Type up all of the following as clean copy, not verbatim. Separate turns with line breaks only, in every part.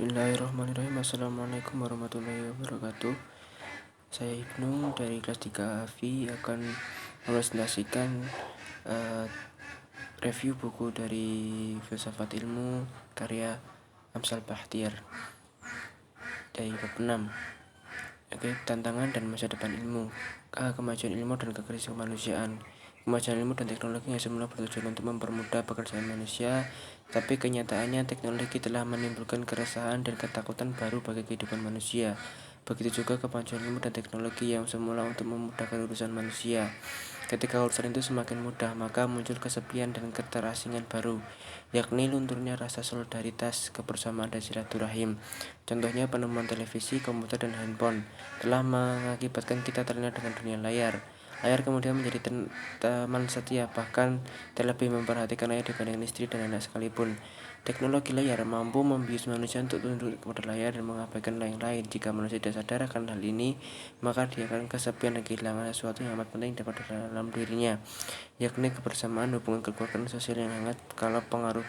Bismillahirrahmanirrahim. Assalamualaikum warahmatullahi wabarakatuh. Saya Ibnu dari kelas 3 AFI akan mempresentasikan review buku dari Filsafat Ilmu karya Amsal Bahtiar dari bab 6. Tantangan dan masa depan ilmu. Kemajuan ilmu dan kekrisis kemanusiaan. Kemajuan ilmu dan teknologi yang semula bertujuan untuk mempermudah pekerjaan manusia, tapi kenyataannya teknologi telah menimbulkan keresahan dan ketakutan baru bagi kehidupan manusia. Begitu juga kemajuan ilmu dan teknologi yang semula untuk memudahkan urusan manusia. Ketika urusan itu semakin mudah, maka muncul kesepian dan keterasingan baru, yakni lunturnya rasa solidaritas, kebersamaan dan silaturahim. Contohnya penemuan televisi, komputer, dan handphone telah mengakibatkan kita terlena dengan dunia layar. Layar kemudian menjadi teman setia, bahkan terlebih memperhatikan ayah dibandingkan istri dan anak sekalipun. Teknologi layar mampu membius manusia untuk tunduk kepada layar dan mengabaikan yang lain. Jika manusia tidak sadar akan hal ini, maka dia akan kesepian dan kehilangan sesuatu yang amat penting dalam dirinya, yakni kebersamaan, hubungan kekeluargaan sosial yang hangat. Kalau pengaruh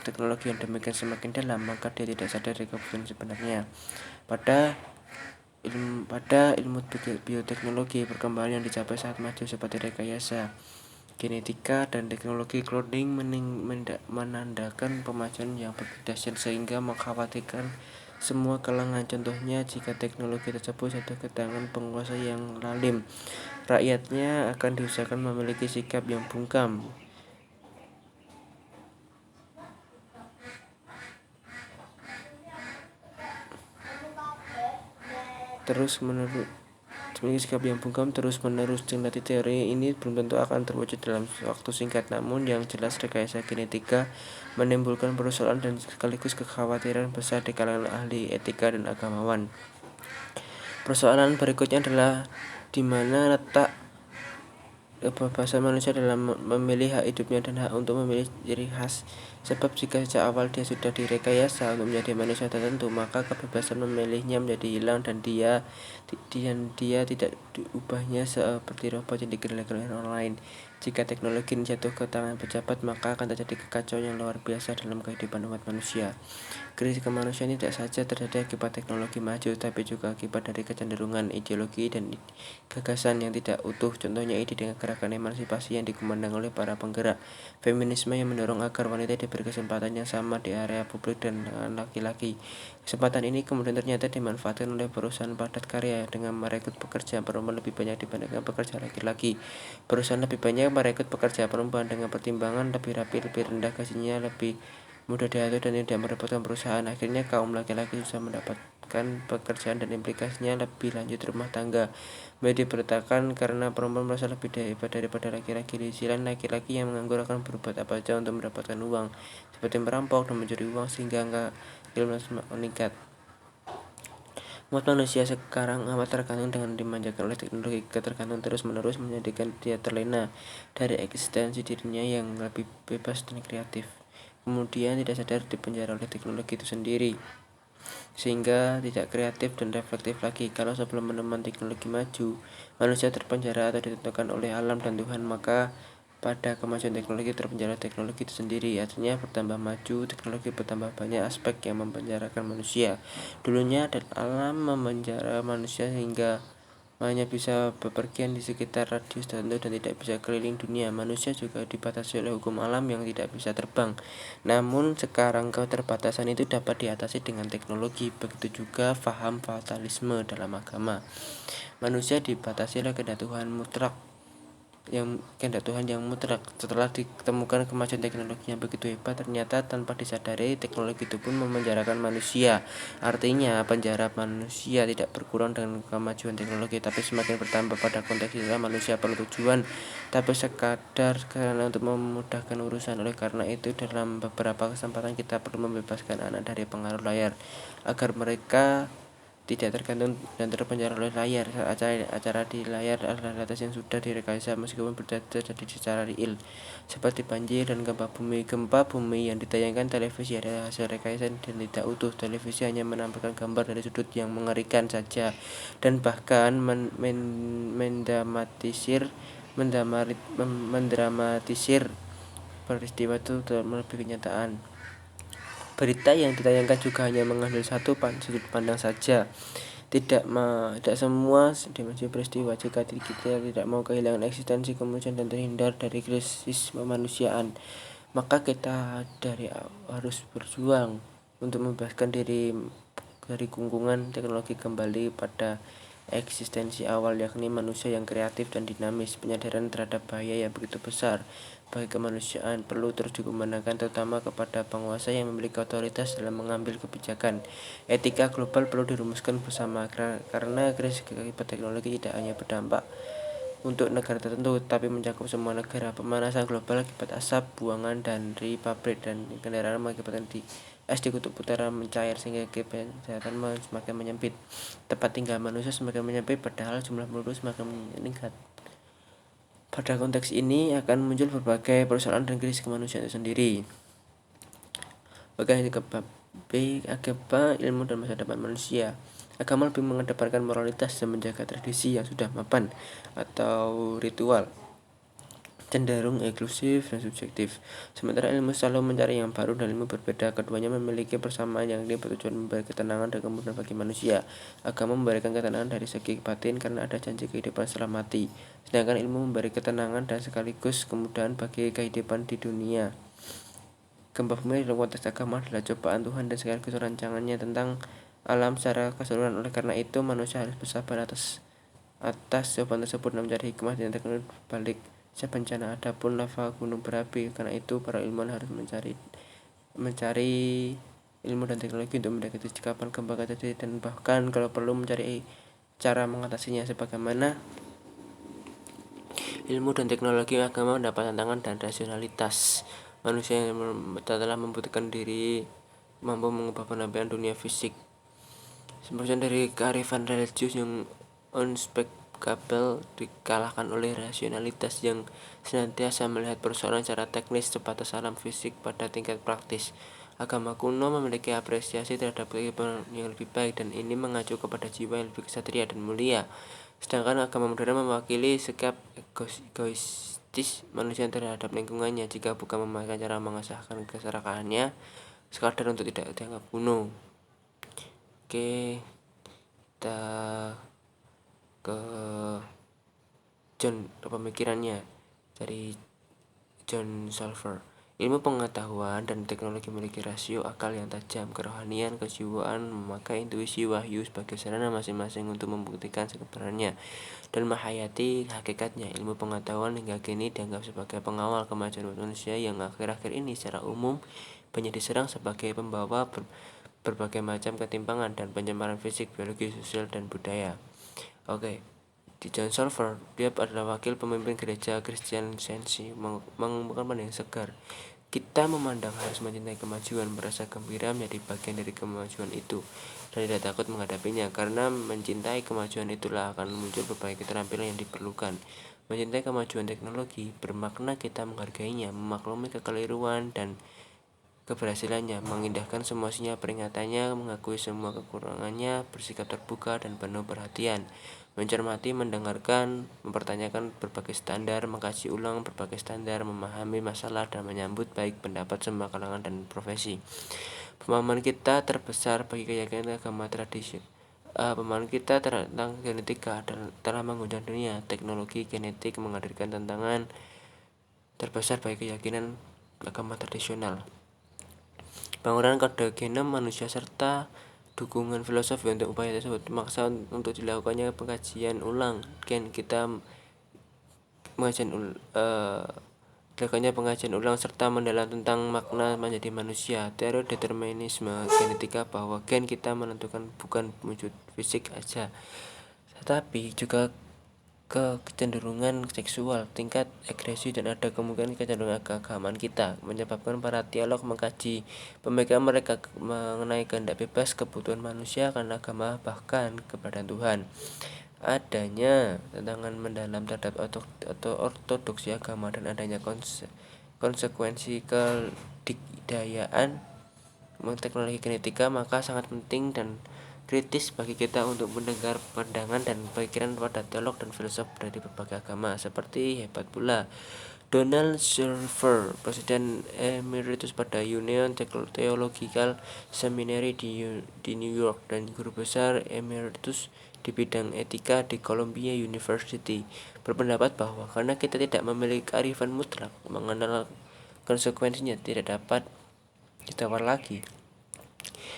teknologi yang demikian semakin dalam, maka dia tidak sadar dari kebutuhan sebenarnya. Pada ilmu bioteknologi, perkembangan yang dicapai saat maju seperti rekayasa genetika dan teknologi cloning menandakan pemajuan yang begitu dahsyat sehingga mengkhawatirkan semua kalangan. Contohnya, jika teknologi tersebut jatuh ke tangan penguasa yang zalim, rakyatnya akan diusahakan memiliki sikap yang bungkam, terus menerus. Kendati teori ini belum tentu akan terwujud dalam waktu singkat, namun yang jelas rekayasa genetika menimbulkan persoalan dan sekaligus kekhawatiran besar di kalangan ahli etika dan agamawan. Persoalan berikutnya adalah di mana letak kebebasan manusia dalam memilih hak hidupnya dan hak untuk memilih ciri khas. Sebab jika sejak awal dia sudah direkayasa untuk menjadi manusia tertentu, maka kebebasan memilihnya menjadi hilang dan dia tidak diubahnya seperti robot yang dikendalikan oleh orang lain. Jika teknologi ini jatuh ke tangan pejabat, maka akan terjadi kekacauan yang luar biasa dalam kehidupan umat manusia. Krisis kemanusiaan tidak saja terjadi akibat teknologi maju, tapi juga akibat dari kecenderungan ideologi dan gagasan yang tidak utuh. Contohnya ide dengan gerakan emansipasi yang dikumandang oleh para penggerak feminisme yang mendorong agar wanita diberi kesempatan yang sama di area publik dan laki-laki. Kesempatan ini kemudian ternyata dimanfaatkan oleh perusahaan padat karya dengan merekrut pekerja perempuan lebih banyak dibandingkan pekerja laki-laki. Perusahaan lebih banyak merekrut pekerja perempuan dengan pertimbangan lebih rapi, lebih rendah gajinya, lebih mudah diatur dan tidak merepotkan perusahaan. Akhirnya kaum laki-laki susah mendapatkan pekerjaan dan implikasinya lebih lanjut rumah tangga menjadi berantakan karena perempuan merasa lebih hebat daripada laki-laki. Di sisi lain, laki-laki yang menganggur akan berbuat apa saja untuk mendapatkan uang, seperti merampok dan mencuri uang sehingga angka kriminalitas meningkat. Umat manusia sekarang amat tergantung dengan dimanjakan oleh teknologi. Ketergantungan terus-menerus menjadikan dia terlena dari eksistensi dirinya yang lebih bebas dan kreatif. Kemudian tidak sadar dipenjara oleh teknologi itu sendiri, sehingga tidak kreatif dan reflektif lagi. Kalau sebelum menemukan teknologi maju, manusia terpenjara atau ditentukan oleh alam dan Tuhan, maka pada kemajuan teknologi terpenjara teknologi itu sendiri. Artinya bertambah maju, teknologi bertambah banyak aspek yang mempenjarakan manusia. Dulunya alam memenjara manusia sehingga hanya bisa bepergian di sekitar radius tertentu dan tidak bisa keliling dunia. Manusia juga dibatasi oleh hukum alam yang tidak bisa terbang. Namun sekarang keterbatasan itu dapat diatasi dengan teknologi. Begitu juga faham fatalisme dalam agama. Manusia dibatasi oleh kehendak Tuhan yang mutlak. Setelah ditemukan kemajuan teknologi yang begitu hebat, ternyata tanpa disadari teknologi itu pun memenjarakan manusia. Artinya penjara manusia tidak berkurang dengan kemajuan teknologi, tapi semakin bertambah. Pada konteks inilah manusia perlu tujuan, tapi sekadar karena untuk memudahkan urusan. Oleh karena itu dalam beberapa kesempatan kita perlu membebaskan anak dari pengaruh layar agar mereka tidak tergantung dan terpenjara oleh layar. Acara di layar adalah realitas yang sudah direkayasa meskipun terjadi secara real, seperti banjir dan gempa bumi. Gempa bumi yang ditayangkan televisi adalah hasil rekayasa dan tidak utuh. Televisi hanya menampilkan gambar dari sudut yang mengerikan saja dan bahkan mendramatisir peristiwa itu melebihi kenyataan. Berita yang ditayangkan juga hanya mengambil satu sudut pandang saja. Tidak semua dimensi peristiwa. Jika kita tidak mau kehilangan eksistensi kemanusiaan dan terhindar dari krisis kemanusiaan, maka kita harus berjuang untuk membebaskan diri dari gungkungan teknologi kembali pada eksistensi awal, yakni manusia yang kreatif dan dinamis. Penyadaran terhadap bahaya yang begitu besar bagi kemanusiaan perlu terus dikumandangkan, terutama kepada penguasa yang memiliki otoritas dalam mengambil kebijakan. Etika global perlu dirumuskan bersama, karena krisis akibat teknologi tidak hanya berdampak untuk negara tertentu, tapi mencakup semua negara. Pemanasan global akibat asap buangan dari pabrik dan kendaraan mengakibatkan es di kutub utara mencair, sehingga kesehatan semakin menyempit. Tempat tinggal manusia semakin menyempit, padahal jumlah penduduk semakin meningkat. Pada konteks ini akan muncul berbagai persoalan dan krisis kemanusiaan itu sendiri. Bagi agama, ilmu dan masa depan manusia. Agama lebih mengedepankan moralitas dan menjaga tradisi yang sudah mapan atau ritual, cenderung eksklusif dan subjektif. Sementara ilmu selalu mencari yang baru dan ilmu berbeda. Keduanya memiliki persamaan yang bertujuan memberi ketenangan dan kemudahan bagi manusia. Agama memberikan ketenangan dari segi batin karena ada janji kehidupan setelah mati, sedangkan ilmu memberi ketenangan dan sekaligus kemudahan bagi kehidupan di dunia. Gempa bumi dalam konteks agama adalah cobaan Tuhan dan sekaligus rancangannya tentang alam secara keseluruhan. Oleh karena itu, manusia harus bersabar atas jawaban tersebut dan mencari hikmah dan teknologi balik setiap bencana. Adapun lava gunung berapi, karena itu para ilmuwan harus mencari ilmu dan teknologi untuk mendeteksi kapan gempa terjadi, dan bahkan kalau perlu mencari cara mengatasinya. Sebagaimana ilmu dan teknologi, agama mendapat tantangan dan rasionalitas. Manusia yang telah membuktikan diri mampu mengubah penampilan dunia fisik. Sebagian dari kearifan religius yang unspekable dikalahkan oleh rasionalitas yang senantiasa melihat persoalan secara teknis sebatas alam fisik pada tingkat praktis. Agama kuno memiliki apresiasi terhadap kehidupan yang lebih baik, dan ini mengacu kepada jiwa yang lebih kesatria dan mulia. Sedangkan agama modern mewakili sikap egoistis manusia terhadap lingkungannya, jika bukan memakai cara mengesahkan keserakahannya sekadar untuk tidak dianggap kuno. Oke, kita ke pemikirannya dari John Salver. Ilmu pengetahuan dan teknologi memiliki rasio akal yang tajam, kerohanian, kejiwaan memakai intuisi wahyu sebagai sarana masing-masing untuk membuktikan kebenarannya dan menghayati hakikatnya. Ilmu pengetahuan hingga kini dianggap sebagai pengawal kemajuan manusia yang akhir-akhir ini secara umum banyak diserang sebagai pembawa berbagai macam ketimpangan dan pencemaran fisik, biologi, sosial, dan budaya. Oke. Di John Salver, dia adalah wakil pemimpin gereja Christian Sensi, mengumumkan pandangan segar. Kita memandang harus mencintai kemajuan, merasa gembira menjadi bagian dari kemajuan itu, dan tidak takut menghadapinya, karena mencintai kemajuan itulah akan muncul berbagai keterampilan yang diperlukan. Mencintai kemajuan teknologi bermakna kita menghargainya, memaklumi kekeliruan dan keberhasilannya, mengindahkan semua sinyal peringatannya, mengakui semua kekurangannya, bersikap terbuka dan penuh perhatian, mencermati, mendengarkan, mempertanyakan berbagai standar, mengkaji ulang berbagai standar, memahami masalah, dan menyambut baik pendapat semua kalangan dan profesi. Pemahaman kita terbesar bagi keyakinan agama tradisi. Pemahaman kita tentang genetika telah mengguncang dunia. Teknologi genetik menghadirkan tantangan terbesar bagi keyakinan agama tradisional. Bangunan kode genom manusia serta dukungan filosofi untuk upaya tersebut memaksa untuk dilakukannya pengkajian ulang gen kita, dilakukannya pengkajian ulang serta mendalam tentang makna menjadi manusia. Teori determinisme genetika bahwa gen kita menentukan bukan wujud fisik saja, tetapi juga kecenderungan seksual, tingkat agresi, dan ada kemungkinan kecenderungan keagamaan kita, menyebabkan para teolog mengkaji pemikiran mereka mengenai kehendak bebas, kebutuhan manusia karena agama, bahkan keberadaan Tuhan. Adanya tantangan mendalam terhadap ortodoksi agama dan adanya konsekuensi kedikdayaan teknologi genetika, maka sangat penting dan kritis bagi kita untuk mendengar pandangan dan pikiran pada teolog dan filsuf dari berbagai agama. Seperti hebat pula Donald Shriver, Presiden Emeritus pada Union Theological Seminary di New York dan guru besar emeritus di bidang etika di Columbia University, berpendapat bahwa karena kita tidak memiliki kearifan mutlak, mengenal konsekuensinya tidak dapat ditawar lagi.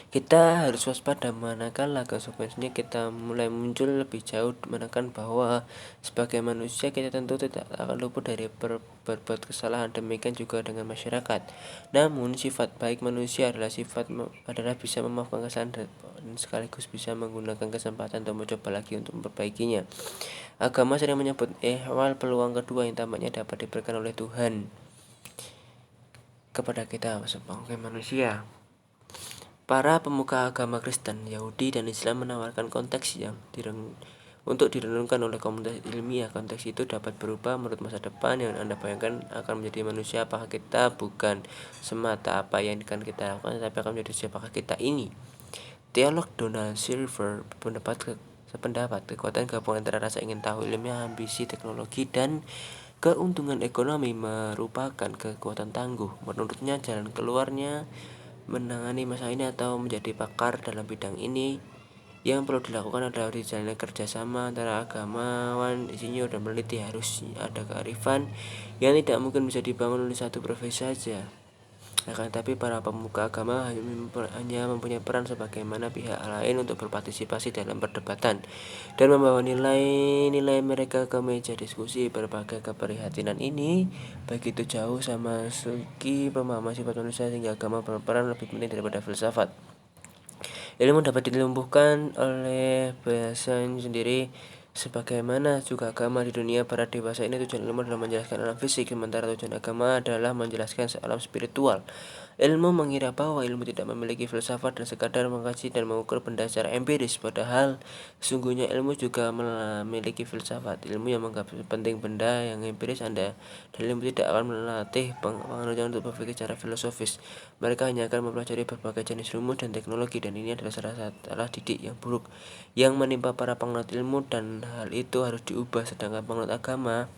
Kita harus waspada manakala konsekuensinya kita mulai muncul lebih jauh, menekan bahwa sebagai manusia kita tentu tidak akan luput dari berbuat kesalahan, demikian juga dengan masyarakat. Namun sifat baik manusia adalah bisa memaafkan kesalahan dan sekaligus bisa menggunakan kesempatan untuk mencoba lagi untuk memperbaikinya. Agama sering menyebut awal peluang kedua yang tampaknya dapat diberikan oleh Tuhan kepada kita sebagai manusia. Para pemuka agama Kristen, Yahudi, dan Islam menawarkan konteks yang untuk direnungkan oleh komunitas ilmiah. Konteks itu dapat berubah menurut masa depan yang Anda bayangkan akan menjadi manusia. Apakah kita bukan semata apa yang akan kita lakukan, tetapi akan menjadi siapakah kita ini? Teolog Donald Shriver sependapat kekuatan gabungan antara rasa ingin tahu ilmiah, ambisi teknologi, dan keuntungan ekonomi merupakan kekuatan tangguh. Menurutnya jalan keluarnya menangani masalah ini atau menjadi pakar dalam bidang ini yang perlu dilakukan adalah dijalannya kerjasama antara agamawan, insinyur, dan peneliti. Harus ada kearifan yang tidak mungkin bisa dibangun oleh satu profesi saja. Akan tetapi para pemuka agama hanya mempunyai peran sebagaimana pihak lain untuk berpartisipasi dalam perdebatan dan membawa nilai-nilai mereka ke meja diskusi. Berbagai keprihatinan ini begitu jauh sama segi pemahaman sifat manusia sehingga agama berperan lebih penting daripada filsafat. Ilmu dapat dilumpuhkan oleh bahasanya sendiri, sebagaimana juga agama di dunia barat dewasa ini. Tujuan ilmu adalah menjelaskan alam fisik, sementara tujuan agama adalah menjelaskan alam spiritual. Ilmu mengira bahwa ilmu tidak memiliki filsafat dan sekadar mengkaji dan mengukur benda secara empiris, padahal sesungguhnya ilmu juga memiliki filsafat. Ilmu yang menganggap penting benda yang empiris dan ilmu tidak akan melatih pengajarnya untuk berpikir secara filosofis. Mereka hanya akan mempelajari berbagai jenis rumus dan teknologi, dan ini adalah salah didik yang buruk yang menimpa para penganut ilmu, dan hal itu harus diubah. Sedangkan penganut agama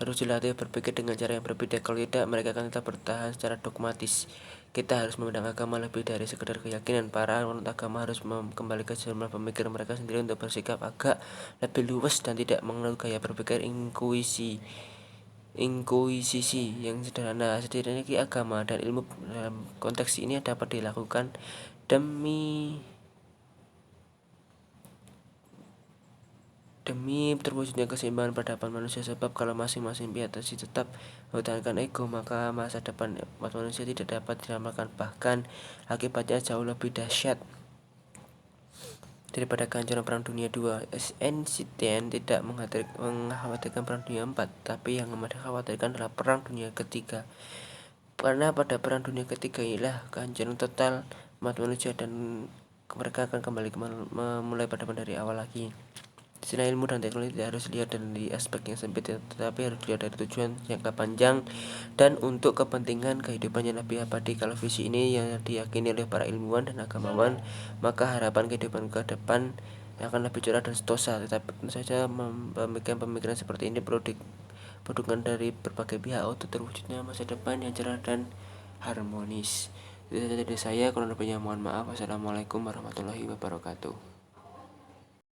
harus dilatih berpikir dengan cara yang berbeda. Kalau tidak, mereka akan tetap bertahan secara dogmatis. Kita harus memandang agama lebih dari sekedar keyakinan. Para penganut agama harus kembali ke jumlah pemikir mereka sendiri untuk bersikap agak lebih luwes dan tidak mengenal gaya berpikir inkuisisi yang sederhana. Setidaknya agama dan ilmu dalam konteks ini dapat dilakukan demi terwujudnya keseimbangan peradaban manusia, sebab kalau masing-masing pihak tetap mempertahankan ego, maka masa depan umat manusia tidak dapat diselamatkan. Bahkan akibatnya jauh lebih dahsyat daripada kehancuran Perang Dunia II. Einstein tidak mengkhawatirkan Perang Dunia IV, tapi yang mengkhawatirkan adalah Perang Dunia Ketiga. Karena pada Perang Dunia Ketiga inilah kehancuran total umat manusia dan mereka akan kembali memulai peradaban dari awal lagi. Selain ilmu dan teknologi tidak harus dilihat dari aspek yang sempit, tetapi harus dilihat dari tujuan jangka panjang dan untuk kepentingan kehidupan yang lebih abadi. Kalau visi ini yang diyakini oleh para ilmuwan dan agamawan, maka harapan kehidupan ke depan akan lebih cerah dan sentosa. Tetapi tentu saja pemikiran seperti ini perlu dukungan dari berbagai pihak untuk terwujudnya masa depan yang cerah dan harmonis. Itu saja dari saya, kurang lebihnya mohon maaf. Wassalamualaikum warahmatullahi wabarakatuh.